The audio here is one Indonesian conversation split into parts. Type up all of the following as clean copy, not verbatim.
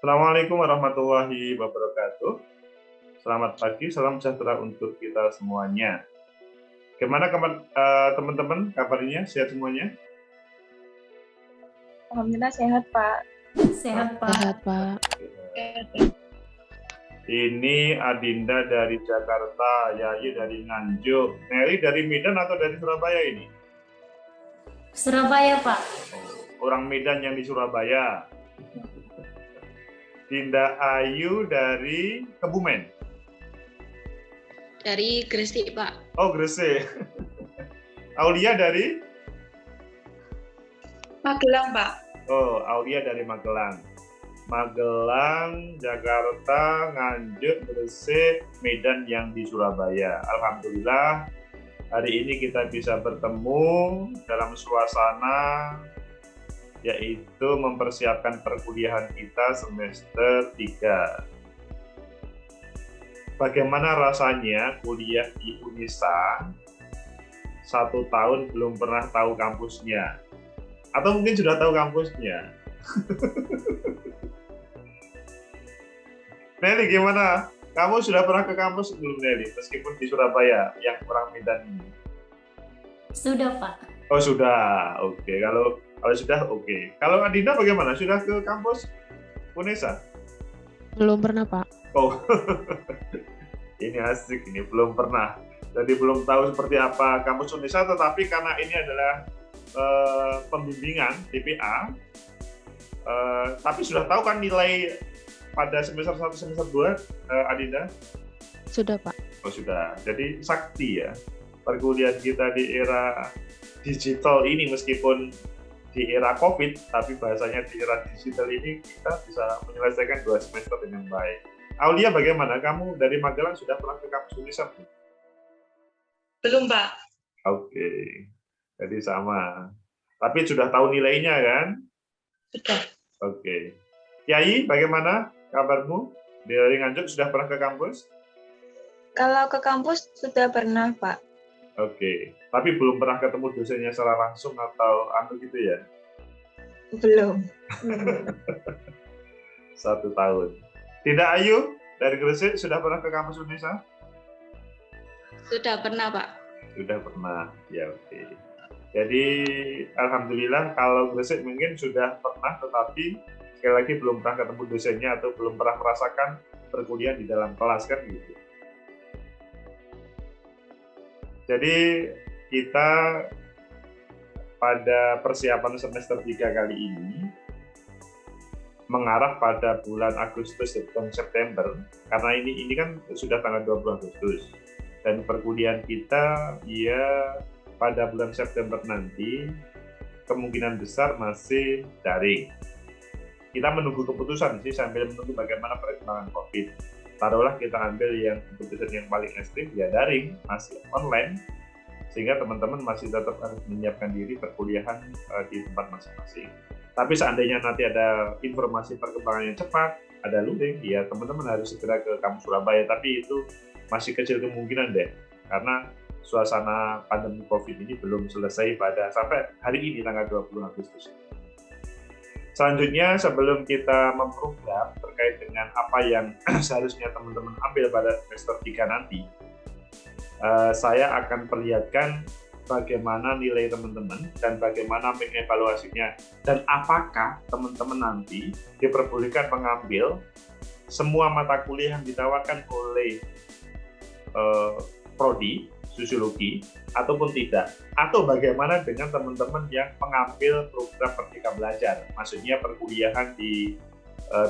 Assalamualaikum warahmatullahi wabarakatuh. Selamat pagi, salam sejahtera untuk kita semuanya. Gimana teman-teman kabarnya? Sehat semuanya? Alhamdulillah sehat, Pak. Sehat, Pak. Sehat, Pak. Ini Adinda dari Jakarta, Yayi dari Nganjuk, Nelly dari Medan atau dari Surabaya ini? Surabaya, Pak. Orang Medan yang di Surabaya. Dinda Ayu dari Kebumen. Dari Gresik, Pak. Oh, Gresik. Aulia dari? Magelang, Pak. Oh, Aulia dari Magelang. Magelang, Jakarta, Nganjuk, Gresik, Medan yang di Surabaya. Alhamdulillah, hari ini kita bisa bertemu dalam suasana yaitu mempersiapkan perkuliahan kita semester 3. Bagaimana rasanya kuliah di Unisa 1 tahun belum pernah tahu kampusnya? Atau mungkin sudah tahu kampusnya? Nelly, gimana? Kamu sudah pernah ke kampus belum, Nelly? Meskipun di Surabaya, yang orang Medan ini. Sudah, Pak. Oh, sudah. Oke. Kalau sudah, oke. Kalau Adinda bagaimana? Sudah ke kampus Unesa? Belum pernah, Pak. Oh, ini asik. Ini belum pernah. Jadi belum tahu seperti apa kampus Unesa, tetapi karena ini adalah pembimbingan TPA, tapi sudah tahu kan nilai pada semester 1, semester 2, Adinda? Sudah, Pak. Oh, sudah. Jadi sakti ya. Perkuliahan kita di era digital ini, meskipun di era COVID, tapi bahasanya di era digital ini kita bisa menyelesaikan 2 semester dengan baik. Aulia, bagaimana? Kamu dari Magelang sudah pernah ke kampus Unisa? Belum, Pak. Oke. Jadi sama. Tapi sudah tahu nilainya kan? Sudah. Oke. Yai, bagaimana kabarmu? Dari Nganjuk sudah pernah ke kampus? Kalau ke kampus sudah pernah, Pak. Oke. Tapi belum pernah ketemu dosennya secara langsung atau gitu ya? Belum. 1 tahun. Tidak, Ayu dari Gresik sudah pernah ke kampus Unesa? Sudah pernah, Pak. Sudah pernah. Ya, oke. Jadi alhamdulillah kalau Gresik mungkin sudah pernah, tetapi sekali lagi belum pernah ketemu dosennya atau belum pernah merasakan perkuliahan di dalam kelas kan gitu. Jadi kita pada persiapan semester 3 kali ini mengarah pada bulan Agustus dan September, karena ini kan sudah tanggal 20 Agustus dan perkuliahan kita ya pada bulan September nanti kemungkinan besar masih daring. Kita menunggu keputusan sih sambil menunggu bagaimana perkembangan COVID. Taruhlah kita ambil yang keputusan yang paling ekstrim, ya daring, masih online, sehingga teman-teman masih tetap harus menyiapkan diri perkuliahan di tempat masing-masing. Tapi seandainya nanti ada informasi perkembangan yang cepat, ada luring, ya teman-teman harus segera ke kampus Surabaya, tapi itu masih kecil kemungkinan deh, karena suasana pandemi COVID ini belum selesai sampai hari ini tanggal 20 Agustus. Selanjutnya, sebelum kita memprogram terkait dengan apa yang seharusnya teman-teman ambil pada semester 3 nanti, saya akan perlihatkan bagaimana nilai teman-teman dan bagaimana mengevaluasinya, dan apakah teman-teman nanti diperbolehkan mengambil semua mata kuliah yang ditawarkan oleh prodi sosiologi ataupun tidak, atau bagaimana dengan teman-teman yang mengambil program Merdeka Belajar, maksudnya perkuliahan di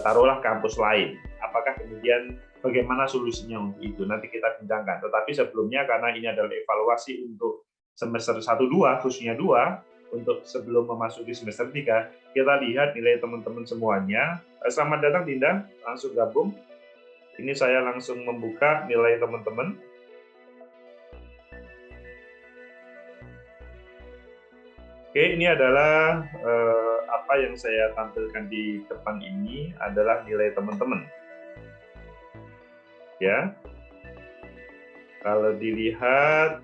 taruhlah kampus lain, apakah kemudian bagaimana solusinya untuk itu, nanti kita bincangkan. Tetapi sebelumnya, karena ini adalah evaluasi untuk semester 1-2, khususnya 2, untuk sebelum memasuki semester 3, kita lihat nilai teman-teman semuanya. Selamat datang Dinda, langsung gabung. Ini saya langsung membuka nilai teman-teman. Oke, ini adalah apa yang saya tampilkan di depan ini adalah nilai teman-teman. Ya, kalau dilihat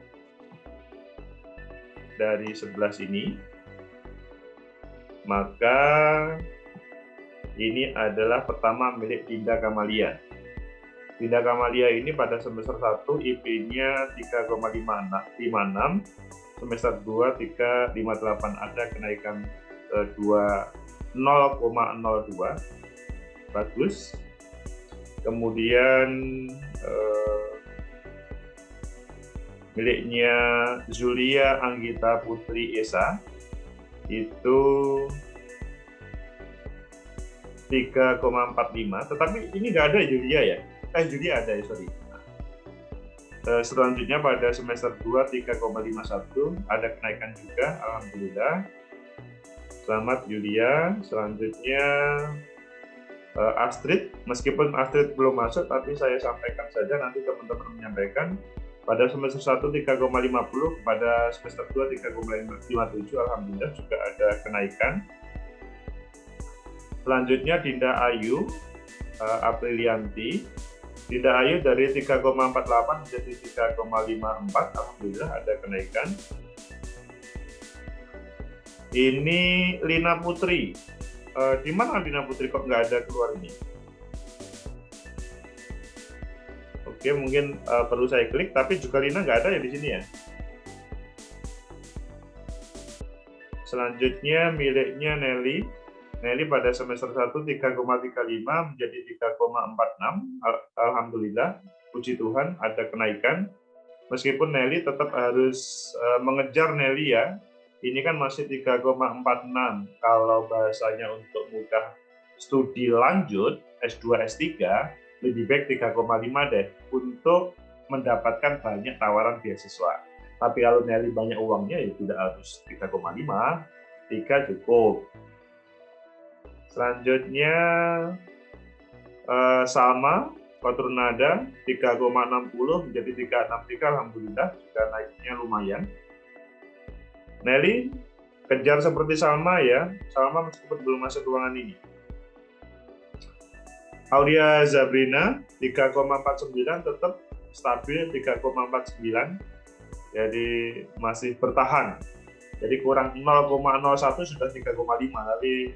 dari sebelah sini, maka Ini adalah pertama milik Dinda Kamalia. Dinda Kamalia ini pada semester 1 IP-nya 3,56, semester 2 3,58, ada kenaikan 0,02. Bagus. Kemudian miliknya Zulia Anggita Putri Esa itu 3,45, tetapi ini nggak ada Julia ya? Julia ada ya, sorry. Selanjutnya pada semester 2 3,51, ada kenaikan juga, alhamdulillah. Selamat Julia. Selanjutnya Astrid, meskipun Astrid belum masuk, tapi saya sampaikan saja, nanti teman-teman menyampaikan. Pada semester 1 3,50, pada semester 2 3,57, alhamdulillah juga ada kenaikan. Selanjutnya Dinda Ayu Aprilianti. Dinda Ayu dari 3,48 menjadi 3,54, alhamdulillah ada kenaikan. Ini Lina Putri. Di mana Lina Putri kok nggak ada keluar ini? Oke, mungkin perlu saya klik, tapi juga Lina nggak ada ya di sini ya. Selanjutnya miliknya Nelly. Nelly pada semester 1 3,35 menjadi 3,46. Alhamdulillah, puji Tuhan ada kenaikan. Meskipun Nelly tetap harus mengejar Nelly ya. Ini kan masih 3,46. Kalau bahasanya untuk mudah studi lanjut S2 S3 lebih baik 3,5 deh untuk mendapatkan banyak tawaran beasiswa. Tapi kalau Nelly banyak uangnya ya tidak harus 3,5, 3 cukup. Selanjutnya Salma Kotrunada 3,60 menjadi 3,63, alhamdulillah juga naiknya lumayan. Nelly kejar seperti Salma ya, Salma meskipun belum masuk ruangan ini. Aulia Zabrina 3,49 tetap stabil 3,49, jadi masih bertahan. Jadi kurang 0,01 sudah 3,5, tapi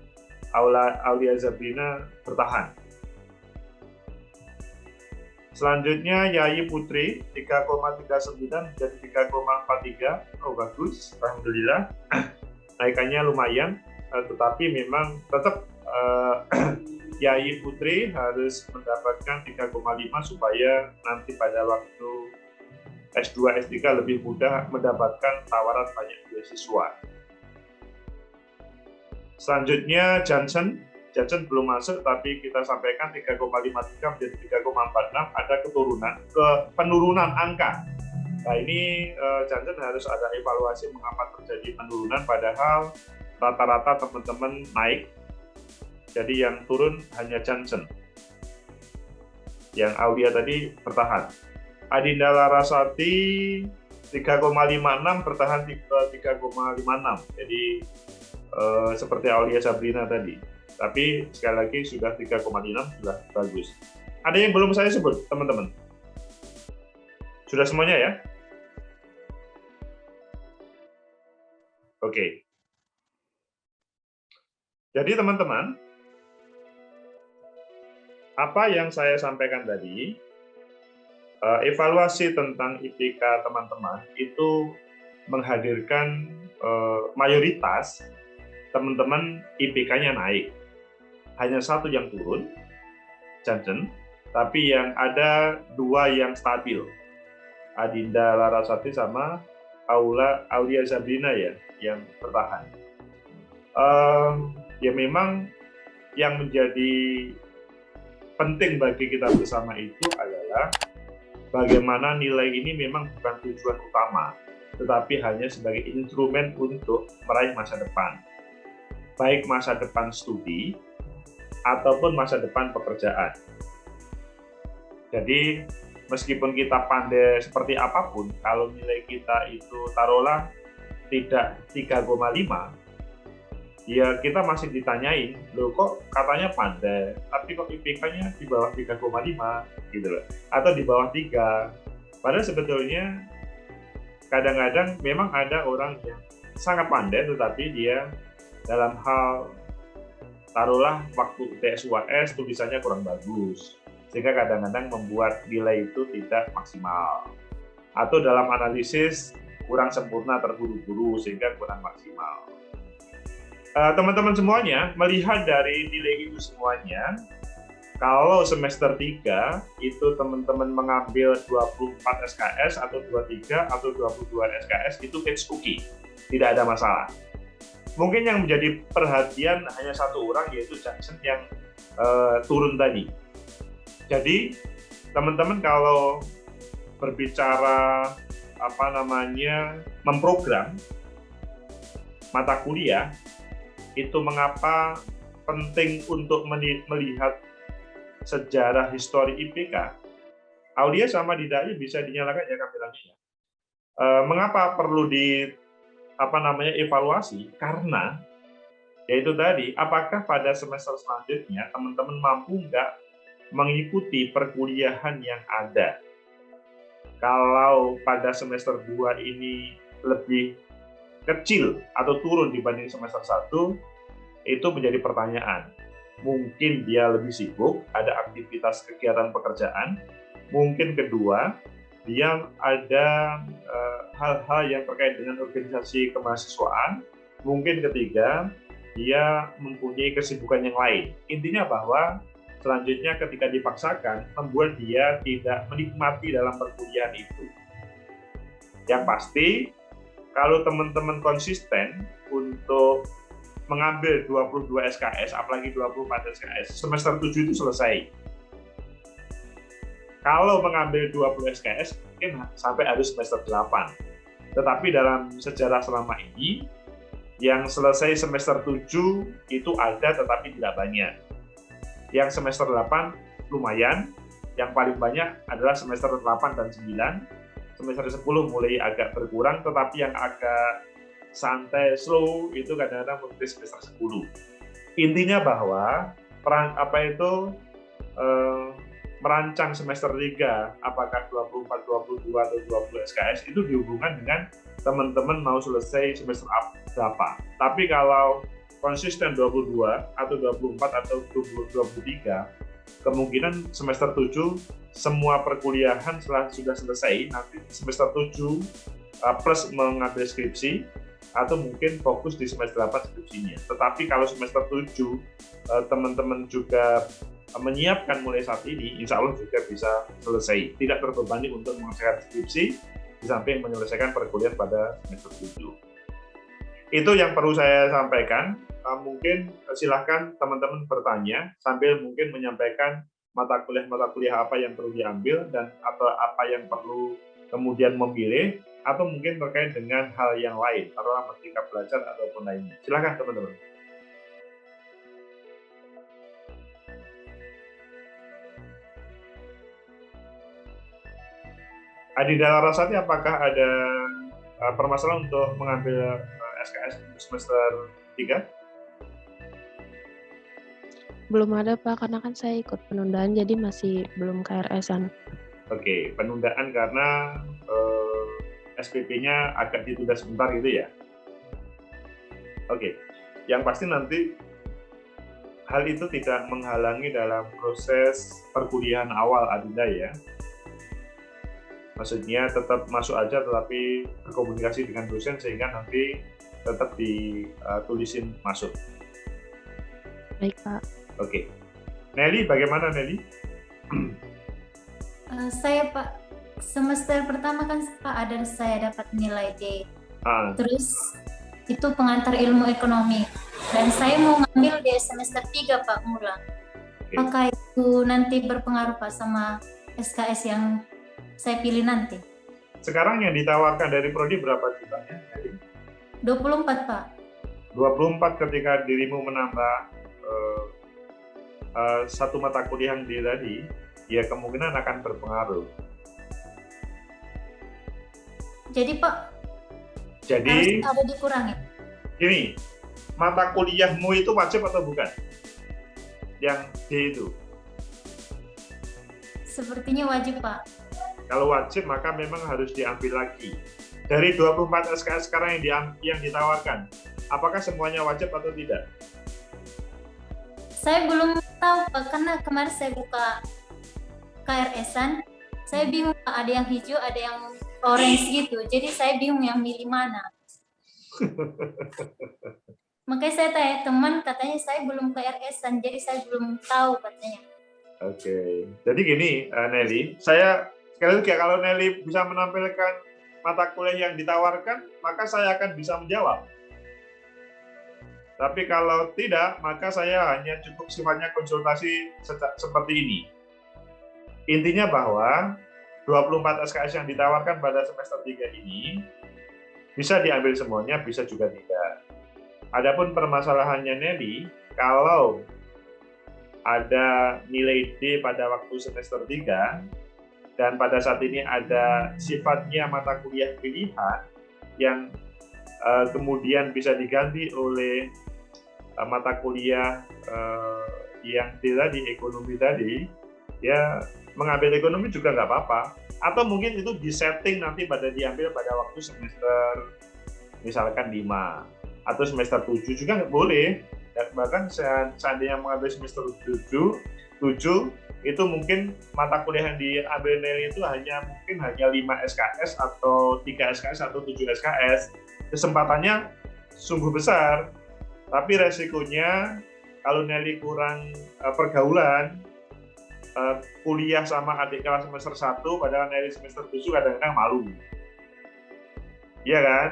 Aulia Zabrina bertahan. Selanjutnya Yayi Putri 3,39 menjadi 3,43. Oh bagus, alhamdulillah. Naikannya lumayan, tetapi memang tetap Yayi Putri harus mendapatkan 3,5 supaya nanti pada waktu S2 S3 lebih mudah mendapatkan tawaran banyak beasiswa. Selanjutnya Johnson belum masuk, tapi kita sampaikan 3,53 menjadi 3,46, ada penurunan angka. Nah ini Johnson harus ada evaluasi mengapa terjadi penurunan, padahal rata-rata teman-teman naik. Jadi yang turun hanya Johnson. Yang Aulia tadi bertahan. Adinda Larasati 3,56 bertahan 3,56. Jadi seperti Aulia Sabrina tadi, tapi sekali lagi sudah 3,6, sudah bagus. Ada yang belum saya sebut, teman-teman? Sudah semuanya ya? Oke. Jadi teman-teman, apa yang saya sampaikan tadi, evaluasi tentang IPK teman-teman itu menghadirkan mayoritas teman-teman IPK-nya naik. Hanya satu yang turun, Johnson, tapi yang ada dua yang stabil. Adinda Larasati sama Aulia Sabrina ya, yang bertahan. Ya memang yang menjadi penting bagi kita bersama itu adalah bagaimana nilai ini memang bukan tujuan utama, tetapi hanya sebagai instrumen untuk meraih masa depan. Baik masa depan studi ataupun masa depan pekerjaan. Jadi meskipun kita pandai seperti apapun, kalau nilai kita itu taruhlah tidak 3,5, ya kita masih ditanyain, loh kok katanya pandai, tapi kok IPK-nya di bawah 3,5 gitu loh, atau di bawah 3. Padahal sebetulnya kadang-kadang memang ada orang yang sangat pandai tetapi dia dalam hal taruhlah waktu UTS UAS tulisannya kurang bagus, sehingga kadang-kadang membuat nilai itu tidak maksimal. Atau dalam analisis kurang sempurna, terburu-buru, sehingga kurang maksimal. Teman-teman semuanya, melihat dari nilai itu semuanya, kalau semester 3 itu teman-teman mengambil 24 SKS atau 23 atau 22 SKS itu it's okay, tidak ada masalah. Mungkin yang menjadi perhatian hanya satu orang, yaitu Jackson yang turun tadi. Jadi teman-teman kalau berbicara memprogram mata kuliah, itu mengapa penting untuk melihat sejarah histori IPK. Aulia sama Didai bisa dinyalakan ya kameranya. Mengapa perlu evaluasi? Karena yaitu tadi, apakah pada semester selanjutnya teman-teman mampu nggak mengikuti perkuliahan yang ada? Kalau pada semester 2 ini lebih kecil atau turun dibanding semester 1, itu menjadi pertanyaan. Mungkin dia lebih sibuk, ada aktivitas kegiatan pekerjaan. Mungkin kedua, dia ada hal-hal yang terkait dengan organisasi kemahasiswaan. Mungkin ketiga, dia mempunyai kesibukan yang lain. Intinya bahwa selanjutnya ketika dipaksakan, membuat dia tidak menikmati dalam perkuliahan itu. Yang pasti, kalau teman-teman konsisten untuk mengambil 22 SKS, apalagi 24 SKS, semester 7 itu selesai. Kalau mengambil 20 SKS, mungkin sampai harus semester 8. Tetapi dalam sejarah selama ini, yang selesai semester 7 itu ada tetapi tidak banyak. Yang semester 8 lumayan, yang paling banyak adalah semester 8 dan 9. Semester 10 mulai agak berkurang, tetapi yang agak santai, slow, itu kadang-kadang mungkin semester 10. Intinya bahwa merancang semester 3, apakah 24, 22, atau 20 SKS, itu dihubungkan dengan teman-teman mau selesai semester berapa. Tapi kalau konsisten 22, atau 24, atau 23, kemungkinan semester 7, semua perkuliahan sudah selesai, nanti semester 7 plus mengambil skripsi, atau mungkin fokus di semester 8 skripsinya. Tetapi kalau semester 7, teman-teman juga menyiapkan mulai saat ini, insya Allah juga bisa selesai. Tidak terbebani untuk mengerjakan skripsi, di samping menyelesaikan perkuliahan pada semester 7. Itu yang perlu saya sampaikan. Mungkin silahkan teman-teman bertanya, sambil mungkin menyampaikan mata kuliah apa yang perlu diambil, dan atau apa yang perlu kemudian memilih, atau mungkin terkait dengan hal yang lain, taruhlah merdeka belajar ataupun lainnya. Silahkan teman-teman. Adinda Larasati, apakah ada permasalahan untuk mengambil SKS semester 3? Belum ada Pak, karena kan saya ikut penundaan, jadi masih belum KRS-an. Oke, penundaan karena SPP-nya agak ditunda sebentar gitu ya? Oke, yang pasti nanti hal itu tidak menghalangi dalam proses perkuliahan awal Adinda ya. Maksudnya tetap masuk aja, tetapi berkomunikasi dengan dosen sehingga nanti tetap ditulisin masuk. Baik Pak. Oke. Nelly, bagaimana Nelly? Saya Pak, semester pertama kan Pak ada saya dapat nilai D. Terus itu pengantar ilmu ekonomi. Dan saya mau ngambil di semester 3 Pak Mula. Okay. Apakah itu nanti berpengaruh Pak sama SKS yang saya pilih nanti? Sekarang yang ditawarkan dari Prodi berapa jutanya? 24 Pak. 24 ketika dirimu menambah satu mata kuliah yang tadi, ya kemungkinan akan berpengaruh. Jadi Pak, harus ada dikurangi. Ini, mata kuliahmu itu wajib atau bukan? Yang D itu? Sepertinya wajib Pak. Kalau wajib maka memang harus diambil lagi. Dari 24 SKS sekarang yang ditawarkan, apakah semuanya wajib atau tidak? Saya belum tahu Pak, karena kemarin saya buka KRS-an, saya bingung Pak, ada yang hijau, ada yang orange gitu. Jadi saya bingung yang milih mana. Makanya saya tanya teman, katanya saya belum KRS-an, jadi saya belum tahu katanya. Oke. Jadi gini, Nelly, saya sekali lagi kalau Nelly bisa menampilkan mata kuliah yang ditawarkan, maka saya akan bisa menjawab. Tapi kalau tidak, maka saya hanya cukup sifatnya konsultasi seperti ini. Intinya bahwa 24 SKS yang ditawarkan pada semester 3 ini bisa diambil semuanya, bisa juga tidak. Adapun permasalahannya Nelly, kalau ada nilai D pada waktu semester 3 dan pada saat ini ada sifatnya mata kuliah pilihan yang kemudian bisa diganti oleh mata kuliah yang tadi ekonomi tadi, ya mengambil ekonomi juga nggak apa-apa. Atau mungkin itu disetting nanti diambil pada waktu semester misalkan 5 atau semester 7 juga nggak boleh. Bahkan seandainya mengambil semester 7 itu mungkin mata kuliah yang diambil Nelly itu mungkin hanya 5 SKS atau 3 SKS atau 7 SKS. Kesempatannya sungguh besar, tapi resikonya kalau Nelly kurang pergaulan, kuliah sama adik kelas semester 1 padahal Nelly semester 7 kadang-kadang malu. Iya kan?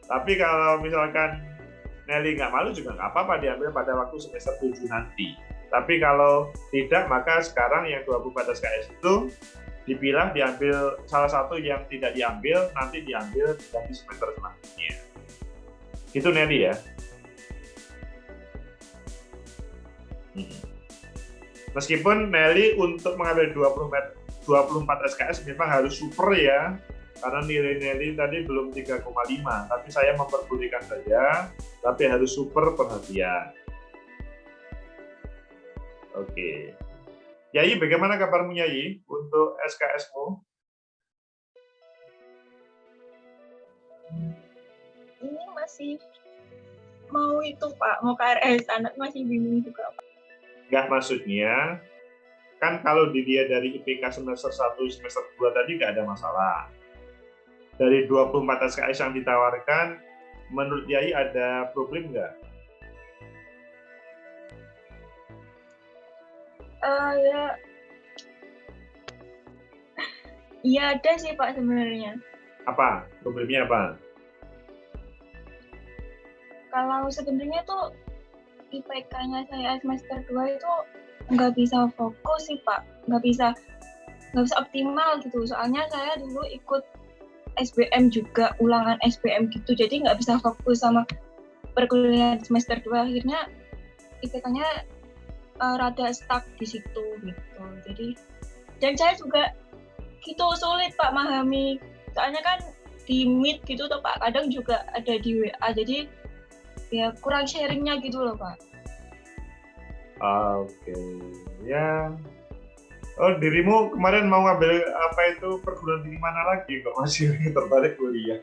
Tapi kalau misalkan Nelly nggak malu juga nggak apa-apa diambil pada waktu semester 7 nanti. Tapi kalau tidak, maka sekarang yang 24 SKS itu dipilah, diambil salah satu yang tidak diambil, nanti diambil di semester selanjutnya. Itu Nelly ya. Meskipun Nelly untuk mengambil 24 SKS memang harus super ya, karena nilai Nelly tadi belum 3,5, tapi saya memperbolehkan saja, tapi harus super perhatian. Oke. Yayi, bagaimana kabarmu Yayi untuk SKS-mu? Ini masih mau itu Pak, mau KRS, anak masih bingung juga Pak. Enggak, maksudnya, kan kalau dilihat dari IPK semester 1, semester 2 tadi nggak ada masalah. Dari 24 SKS yang ditawarkan, menurut Yayi ada problem nggak? Ya ada sih Pak sebenarnya. Apa? Problemnya apa? Kalau sebenarnya tuh IPK-nya saya semester 2 itu nggak bisa fokus sih Pak, nggak bisa optimal gitu. Soalnya saya dulu ikut SBM juga, ulangan SBM gitu, jadi nggak bisa fokus sama perkuliahan semester 2. Akhirnya IPK-nya rada stuck di situ gitu. Jadi, dan saya juga gitu sulit Pak memahami, soalnya kan di Meet gitu tuh Pak, kadang juga ada di WA, jadi ya kurang sharingnya gitu loh Pak. Oke, ya. Oh, dirimu kemarin mau ngambil apa itu perguruan tinggi mana lagi kok masih tertarik kuliah?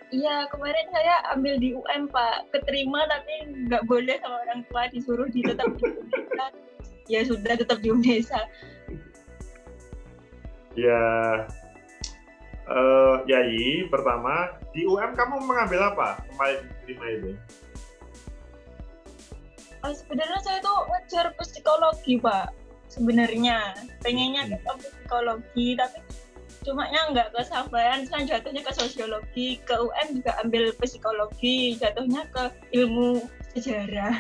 Iya, kemarin saya ambil di UM Pak, keterima tapi nggak boleh sama orang tua, disuruh tetap di UNESA. Ya sudah, tetap di UNESA. Ya, Yayi, pertama di UM kamu mengambil apa kemarin diterima itu? Sebenarnya saya tuh ngejar psikologi Pak, sebenarnya pengennya ke psikologi, tapi cumanya nggak kesampaian, kan jatuhnya ke sosiologi. Ke UM juga ambil psikologi, jatuhnya ke ilmu sejarah.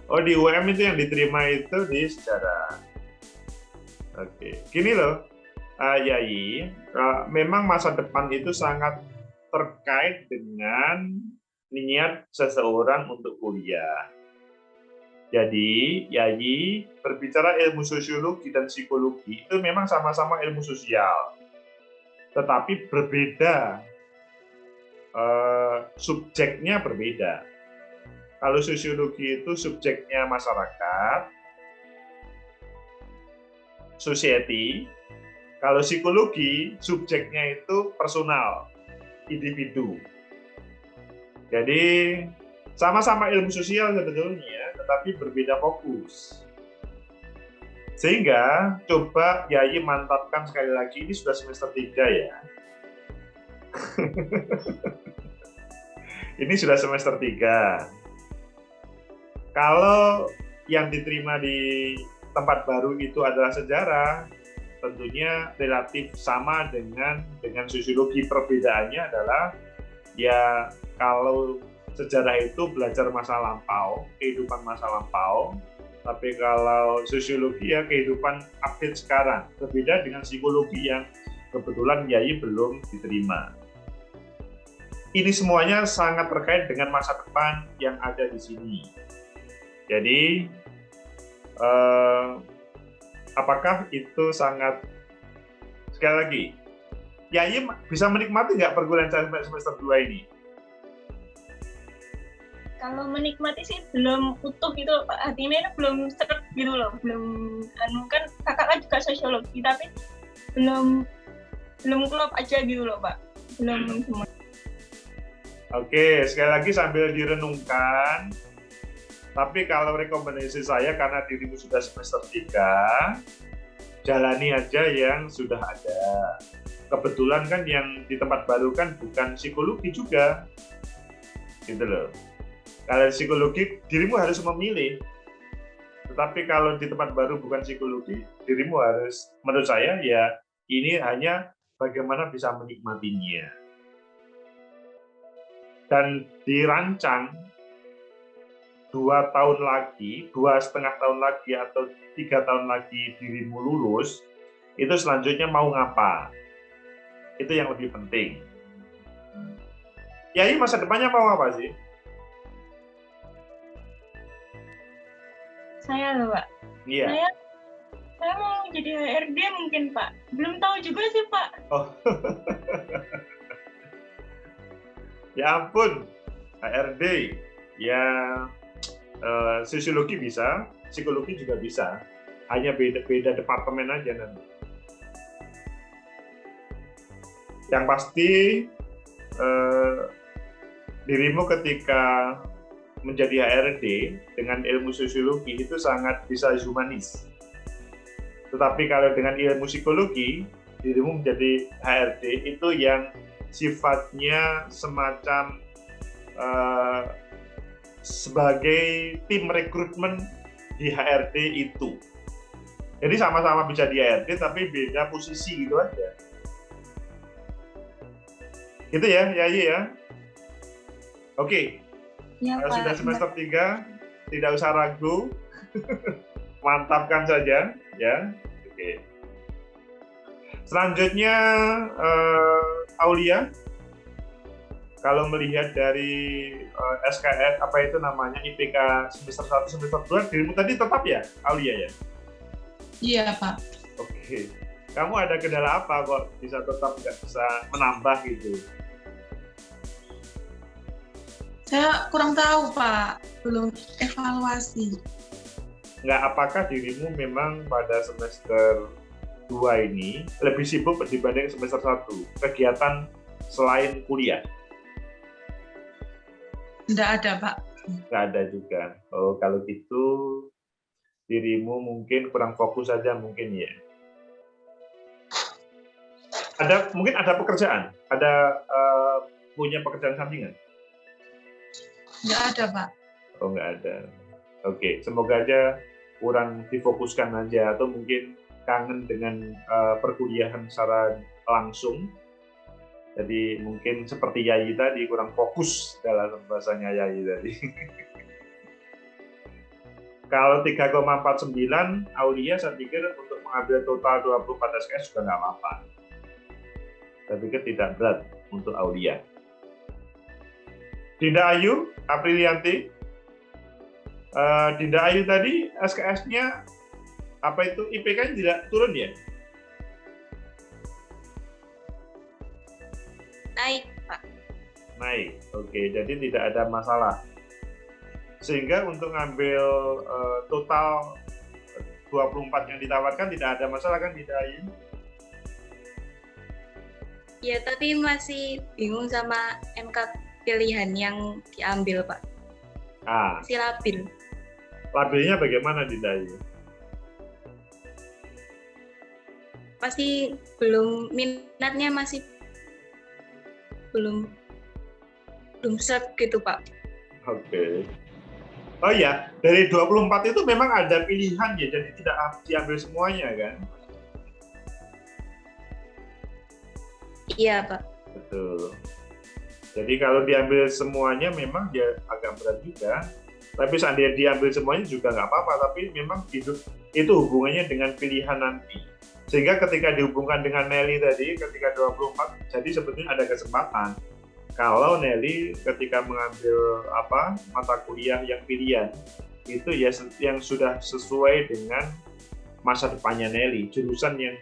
Oh, di UM itu yang diterima itu di sejarah. Oke, gini loh Yayi, memang masa depan itu sangat terkait dengan niat seseorang untuk kuliah. Jadi, Yayi berbicara ilmu sosiologi dan psikologi itu memang sama-sama ilmu sosial, tetapi berbeda, subjeknya berbeda. Kalau sosiologi itu subjeknya masyarakat, society. Kalau psikologi subjeknya itu personal, individu. Jadi sama-sama ilmu sosial sebetulnya, tetapi berbeda fokus. Sehingga coba Yayi mantapkan sekali lagi, ini sudah semester 3 ya. Ini sudah semester 3. Kalau yang diterima di tempat baru itu adalah sejarah, tentunya relatif sama dengan sosiologi. Perbedaannya adalah ya kalau sejarah itu belajar masa lampau, kehidupan masa lampau, tapi kalau sosiologi ya kehidupan update sekarang. Berbeda dengan psikologi yang kebetulan Yayi belum diterima. Ini semuanya sangat terkait dengan masa depan yang ada di sini. Jadi apakah itu sangat, sekali lagi, Yayi bisa menikmati nggak perguruan sampai semester 2 ini? Kalau menikmati sih belum utuh gitu Pak, hatinya belum seret gitu loh, belum kan kakak kan juga sosiologi tapi belum klop aja gitu loh Pak, belum semua. Oke, sekali lagi sambil direnungkan, tapi kalau rekomendasi saya karena dirimu sudah semester 3, jalani aja yang sudah ada. Kebetulan kan yang di tempat baru kan bukan psikologi juga, gitu loh. Kalau psikologi, dirimu harus memilih. Tetapi kalau di tempat baru bukan psikologi, dirimu harus, menurut saya ya ini hanya bagaimana bisa menikmatinya. Dan dirancang 2 tahun lagi, 2,5 tahun lagi atau 3 tahun lagi dirimu lulus, itu selanjutnya mau ngapa? Itu yang lebih penting. Yayi masa depannya mau apa sih? Saya loh Pak. Iya. Saya mau jadi HRD mungkin Pak. Belum tahu juga sih Pak. Oh. Ya ampun, HRD. Ya sosiologi bisa, psikologi juga bisa. Hanya beda departemen aja nanti. Yang pasti dirimu ketika menjadi HRD dengan ilmu sosiologi itu sangat bisa humanis. Tetapi kalau dengan ilmu psikologi, dirimu menjadi HRD itu yang sifatnya semacam sebagai tim rekrutmen di HRD itu. Jadi sama-sama bisa di HRD tapi beda posisi gitu aja. Gitu ya, Yayi ya. Oke. Ya, Kalau Pak. sudah semester 3, tidak usah ragu. Mantapkan saja ya. Oke. Selanjutnya Aulia, kalau melihat dari SKS apa itu namanya IPK semester 1 semester 2, dirimu tadi tetap ya Aulia ya? Iya Pak. Oke. Kamu ada kendala apa kok bisa tetap nggak bisa menambah gitu? Saya kurang tahu Pak, belum evaluasi. Nggak, apakah dirimu memang pada semester 2 ini lebih sibuk dibanding semester 1? Kegiatan selain kuliah? Nggak ada Pak. Nggak ada juga. Oh, kalau gitu dirimu mungkin kurang fokus saja mungkin ya. Mungkin ada pekerjaan? Ada punya pekerjaan sampingan? Nggak ada Pak. Oh, nggak ada. Oke, semoga aja kurang difokuskan aja atau mungkin kangen dengan perkuliahan secara langsung. Jadi mungkin seperti Yayi tadi kurang fokus dalam bahasanya Yayi tadi. Kalau 3,49 Aulia saya pikir untuk mengambil total 24 SKS juga nggak apa-apa. Saya pikir tidak berat untuk Aulia. Dinda Ayu, Aprilianti. Dinda Ayu tadi SKS-nya apa itu IPK-nya tidak turun ya? Naik, Pak. Naik, oke. Jadi tidak ada masalah. Sehingga untuk ngambil total 24 yang ditawarkan tidak ada masalah kan, Dinda Ayu? Ya, tapi masih bingung sama MK pilihan yang diambil, Pak. Masih labil. Labilnya bagaimana Dinda Ayu? Pasti minatnya masih belum set gitu, Pak. Oke. Oh ya, dari 24 itu memang ada pilihan ya, jadi tidak diambil semuanya kan? Iya, Pak. Betul. Jadi kalau diambil semuanya memang dia agak berat juga. Tapi seandainya diambil semuanya juga nggak apa-apa. Tapi memang hidup itu hubungannya dengan pilihan nanti. Sehingga ketika dihubungkan dengan Nelly tadi, ketika 24, jadi sebetulnya ada kesempatan. Kalau Nelly ketika mengambil mata kuliah yang pilihan, itu ya yang sudah sesuai dengan masa depannya Nelly, jurusan yang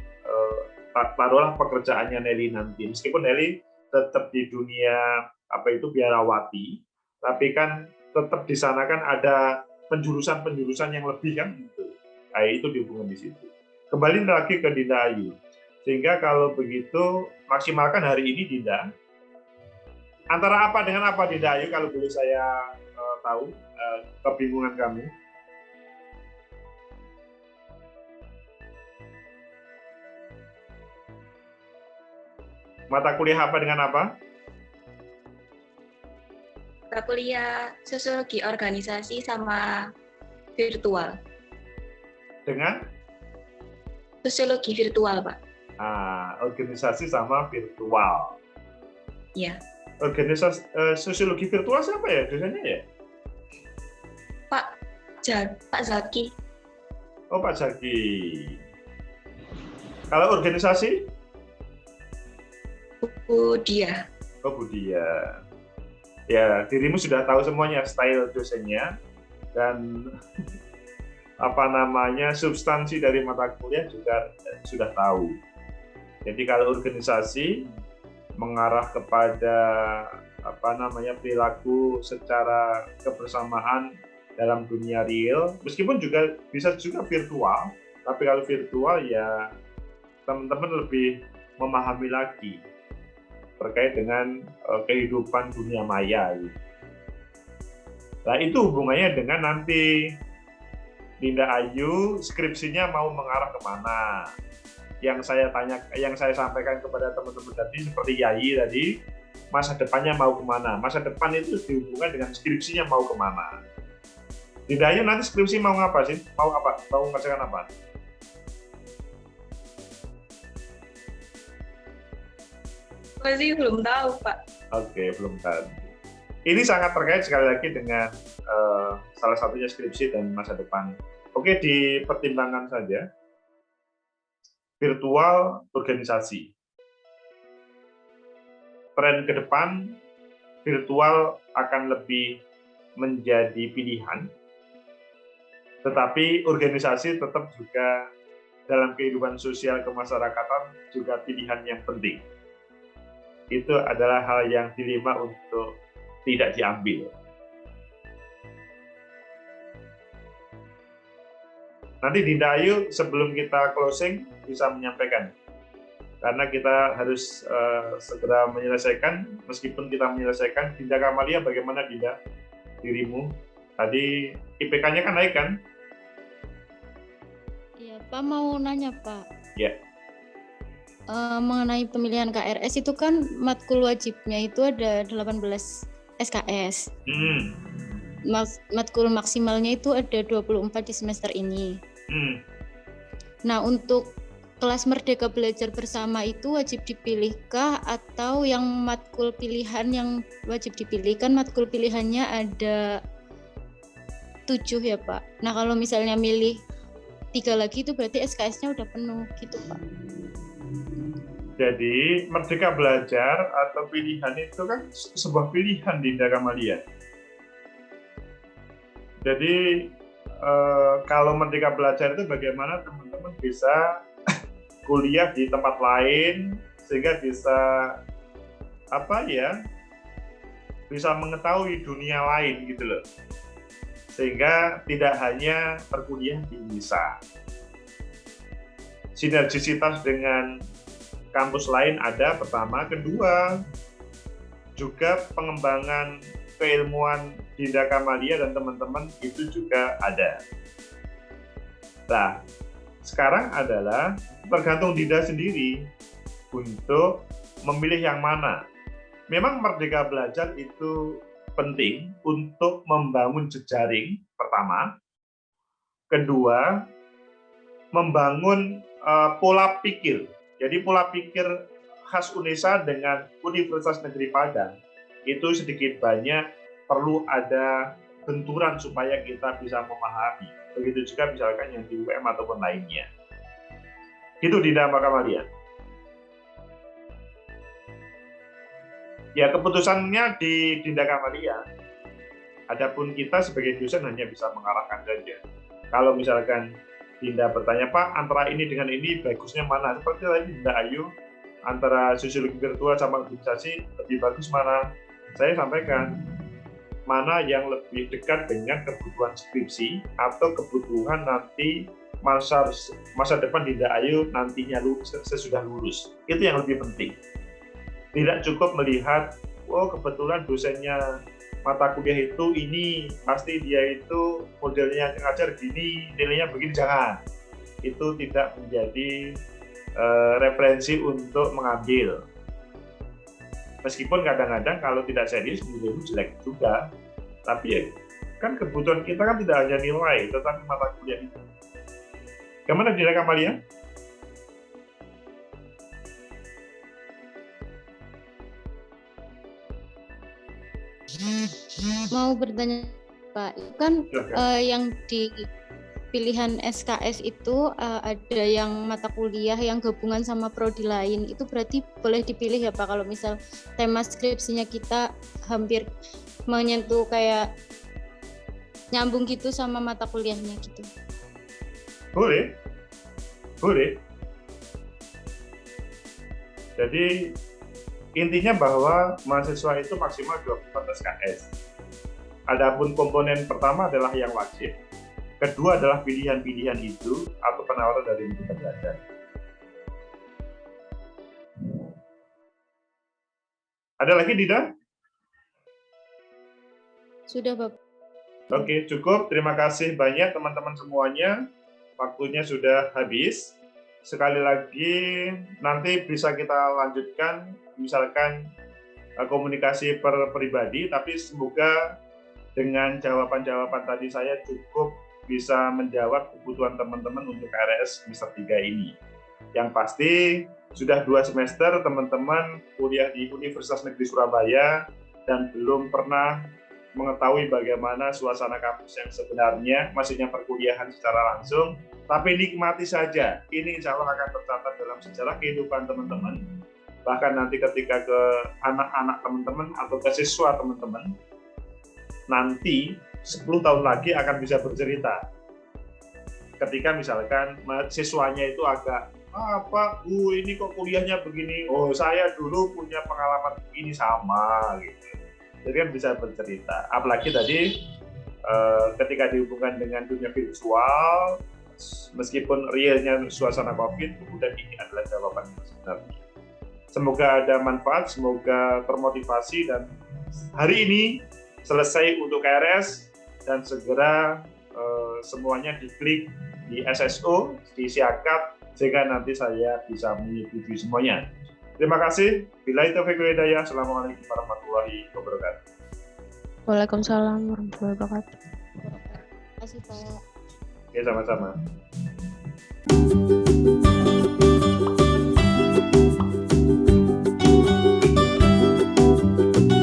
taruhlah pekerjaannya Nelly nanti. Meskipun Nelly tetap di dunia biarawati, tapi kan tetap di sana kan ada penjurusan-penjurusan yang lebih kan gitu. Nah, itu dihubungkan di situ. Kembali lagi ke Dinda Ayu. Sehingga kalau begitu maksimalkan hari ini Dinda. Antara apa dengan apa Dinda Ayu kalau boleh saya tahu kebingungan kamu? Mata kuliah apa dengan apa? Mata kuliah sosiologi organisasi sama virtual. Dengan? Sosiologi virtual, Pak. Organisasi sama virtual. Iya. Organisasi sosiologi virtual siapa ya dosennya ya? Pak Zaki. Oh, Pak Zaki. Kalau organisasi? Budia. Oh, Budia. Ya, dirimu sudah tahu semuanya style dosennya dan substansi dari mata kuliah juga sudah tahu. Jadi kalau organisasi mengarah kepada perilaku secara kebersamaan dalam dunia real, meskipun juga bisa juga virtual, tapi kalau virtual ya teman-teman lebih memahami lagi terkait dengan kehidupan dunia maya. Nah, itu hubungannya dengan nanti Dinda Ayu skripsinya mau mengarah kemana? Yang saya sampaikan kepada teman-teman tadi seperti Yayi tadi, masa depannya mau kemana? Masa depan itu dihubungkan dengan skripsinya mau kemana? Dinda Ayu nanti skripsi mau ngapa sih? Mau apa? Mau mengerjakan apa? Masih belum tahu, Pak. Oke, belum tahu. Ini sangat terkait sekali lagi dengan salah satunya skripsi dan masa depan. Oke, dipertimbangkan saja. Virtual organisasi. Tren ke depan, virtual akan lebih menjadi pilihan, tetapi organisasi tetap juga dalam kehidupan sosial kemasyarakatan juga pilihan yang penting. Itu adalah hal yang dilema untuk tidak diambil. Nanti Dinda Ayu sebelum kita closing bisa menyampaikan, karena kita harus segera menyelesaikan. Meskipun kita menyelesaikan, Dinda Kamalia bagaimana Dinda dirimu? Tadi IPK-nya kan naik kan? Iya, Pak mau nanya Pak. Ya. Mengenai pemilihan KRS itu kan matkul wajibnya itu ada 18 SKS. Matkul maksimalnya itu ada 24 di semester ini. Nah, untuk kelas Merdeka Belajar Bersama itu wajib dipilihkah atau yang matkul pilihan yang wajib dipilih? Kan matkul pilihannya ada 7 ya Pak. Nah, kalau misalnya milih 3 lagi itu berarti SKS-nya udah penuh gitu Pak. Jadi Merdeka Belajar atau pilihan itu kan sebuah pilihan Dinda Kamalia. Jadi kalau Merdeka Belajar itu bagaimana teman-teman bisa kuliah di tempat lain sehingga bisa bisa mengetahui dunia lain gitu loh. Sehingga tidak hanya perkuliahan di UNISA. Sinergisitas dengan kampus lain ada, pertama. Kedua, juga pengembangan keilmuan Dinda Kamalia dan teman-teman itu juga ada. Nah, sekarang adalah tergantung Dinda sendiri untuk memilih yang mana. Memang Merdeka Belajar itu penting untuk membangun jejaring pertama. Kedua, membangun pola pikir. Jadi pola pikir khas UNESA dengan Universitas Negeri Padang itu sedikit banyak perlu ada benturan supaya kita bisa memahami. Begitu juga misalkan yang di UM ataupun lainnya. Itu Dinda Kamalia. Ya, keputusannya di Dinda Kamalia. Adapun kita sebagai dosen hanya bisa mengarahkan saja. Kalau misalkan Dinda bertanya, Pak, antara ini dengan ini bagusnya mana? Seperti tadi Dinda Ayu, antara sosiologi virtual sama organisasi lebih bagus mana? Saya sampaikan, mana yang lebih dekat dengan kebutuhan skripsi atau kebutuhan nanti masa depan Dinda Ayu nantinya sesudah lulus. Itu yang lebih penting. Tidak cukup melihat, oh kebetulan dosennya mata kuliah itu ini, pasti dia itu modelnya ngajar gini, nilainya begini, jangan. Itu tidak menjadi referensi untuk mengambil. Meskipun kadang-kadang kalau tidak serius, nilai itu jelek juga. Tapi ya, kan kebutuhan kita kan tidak hanya nilai, tetapi mata kuliah itu. Gimana Dinda Kamalia? Mau bertanya Pak, kan yang di pilihan SKS itu ada yang mata kuliah yang gabungan sama prodi lain, itu berarti boleh dipilih ya Pak kalau misal tema skripsinya kita hampir menyentuh kayak nyambung gitu sama mata kuliahnya gitu. Boleh. Jadi intinya bahwa mahasiswa itu maksimal 24 SKS. Adapun komponen pertama adalah yang wajib. Kedua adalah pilihan-pilihan itu atau penawaran dari Merdeka Belajar. Ada lagi, Dinda? Sudah, Bapak. Oke, cukup. Terima kasih banyak teman-teman semuanya. Waktunya sudah habis. Sekali lagi, nanti bisa kita lanjutkan, misalkan komunikasi per pribadi, tapi semoga dengan jawaban-jawaban tadi saya cukup bisa menjawab kebutuhan teman-teman untuk KRS semester 3 ini. Yang pasti, sudah 2 semester teman-teman kuliah di Universitas Negeri Surabaya dan belum pernah mengetahui bagaimana suasana kampus yang sebenarnya, maksudnya perkuliahan secara langsung, tapi nikmati saja. Ini insya Allah akan tercatat dalam sejarah kehidupan teman-teman. Bahkan nanti ketika ke anak-anak teman-teman atau ke siswa teman-teman, nanti 10 tahun lagi akan bisa bercerita. Ketika misalkan siswanya itu agak, Pak, Bu, ini kok kuliahnya begini? Oh, saya dulu punya pengalaman begini sama, gitu. Jadi kan bisa bercerita. Apalagi tadi ketika dihubungkan dengan dunia virtual, meskipun realnya suasana COVID, kemudian ini adalah jawaban yang sebenarnya. Semoga ada manfaat, semoga termotivasi, dan hari ini selesai untuk KRS, dan segera semuanya diklik di SSO, di Siakat, sehingga nanti saya bisa menyetujui semuanya. Terima kasih. Billahi taufiq wal hidayah. Assalamualaikum warahmatullahi wabarakatuh. Waalaikumsalam warahmatullahi wabarakatuh. Terima kasih Pak. Oke, sama-sama.